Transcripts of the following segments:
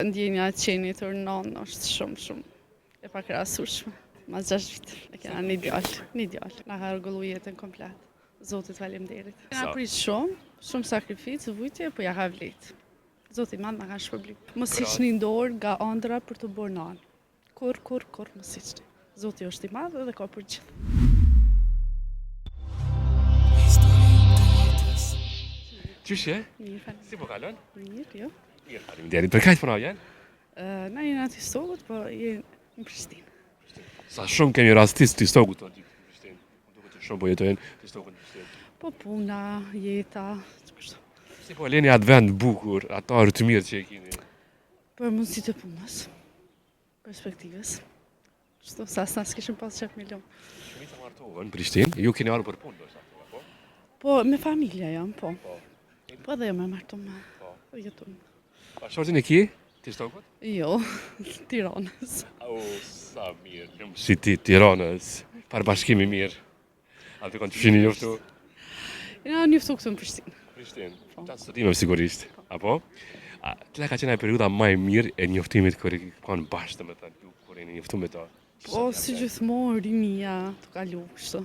Ndjenja e qenit Urnon është shumë e pakrahasueshme. Mas 6 vite e kena një djalë. Na ka rregullu jetën komplet. Zotit faleminderit. Kena prit shumë sakrificë, vujtje, po ja ka vlet. Zoti i madh na ka shpërblyt. Mos hiqni dorë nga ëndra për të bërë nan. Kur mos hiqni. Zoti është i madh dhe ka për gjithë. Qyshe? Mirë, faleminderit. Si po kalon? Mirë, jo. Mirë, faleminderit. Për kaq punoj janë? Na jena aty Stogut, po je në Prishtinë. Sa shumë kemi rastistë të Stogut aty në Prishtinë. Duket që shumë po jetojnë të Stogut në Prishtinë. Po puna, jeta, kështu. Si po leni atë vend bukur, ato të mirë që e keni? Për mundësitë e punës, perspektivës. Kështu, sa s'kishim pas qef milion. Shumica martohen në Prishtinë, ju keni ardhur për punë, do të thotë, po? Po, me familja jam, po. Po dhe jo me martum, po jetum. Pasportin e ki? Ti Stogut? Jo, Tiranës. Sa mirë, jam si ti, Tiranës. Bashkimi mirë. A të konë të fshini njoftu? Jena njoftu këtu në Prishtinë. Prishtinë, qatë studimeve sigurisht, apo? Tila ka qenë e periuda maj mirë e njoftimit kër i konë bashkë, me thënë, ju kër e njoftu me ta? Po, si gjithmonë, rinia, të kalu, kështu.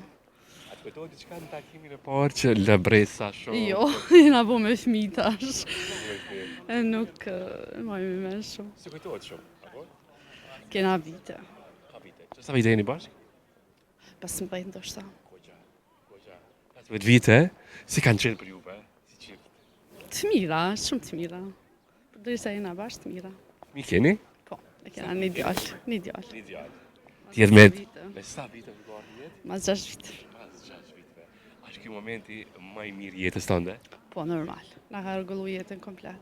A të kujtojë diçka në takimin e parë që lëbresa shumë? Jo, jena bo me fëmijë tash. E nuk maj me me shumë. Si kujtojët shumë, apo? Kena vite. Ka vite. Që sa vite jeni bashkë? 15 ndoshta. Goxha. 15 vite, si kanë qenë për juve? Si qift? Të mira, shumë të mira. Për derisa jena bashkë, të mira. Mi keni? Po, e kena një djalë. Një djalë. Tjetë me sa vite në duarë jetë? Mas 6 vite. Mas 6 viteve. A është ky momenti më i mirë jetës tënde? Po, normal. Na ka rregullu jetën komplet.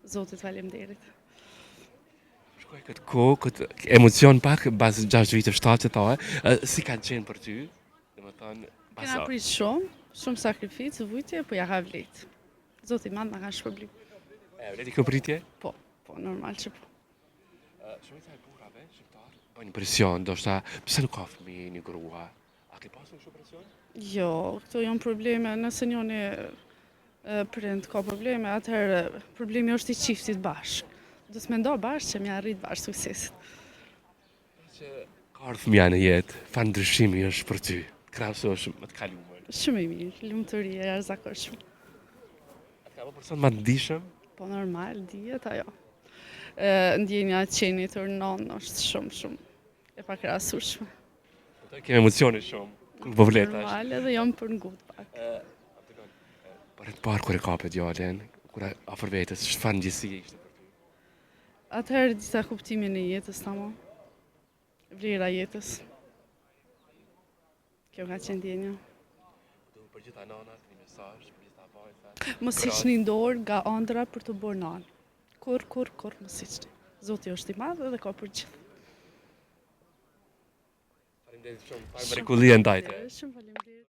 Zotit faleminderit. Shkoj këtë kohë, këtë emocion pak, bas 6 vite 7 që thahe, si kanë qenë për ty? Dhe më thënë, Kena prit shumë sakrificë, vujtje, po ja ka vlet. Zoti i madh na ka shpërblyt. E vleti kjo pritje? Po, normal që po. Shumica e burrave shqiptar bëjnë presion, ndoshta pse nuk ka fëmijë, një grua. A ke pasur kështu presion? Jo, këto janë probleme, nëse njëri prind ka probleme, atëherë problemi është i çiftit bashkë. Do të mendo bashkë që më arrit bashkë suksesit. Që ka ardhur fëmia në jetë, fa ndryshimi është për ty, krahasosh me të kaluar. Shumë i mirë, lumturi e jashtëzakonshme. A ka bërë person më të ndihshëm? Po normal, dihet ajo. Ndjenja e qenit Urnon është shumë e pakrahasueshme. Ato kemi emocione shumë, kur po vlet tash. Normal, edhe jam për ngut pak. Për të parë kur e kape djalin, kur afër vetes, çfarë ndjesie ishte për ty? Atëherë disa kuptimin e jetës tamam. Vlera jetës. Kjo ka qenë ndjenja. Do për gjitha nanat, një mesazh, për gjitha vajzat. Mos hiqni dorë nga ëndra për të bërë nan. Kur mos hiqni. Zoti është i madh dhe ka për gjithë. Faleminderit shumë, pa mrekullie ndajte. Shumë faleminderit.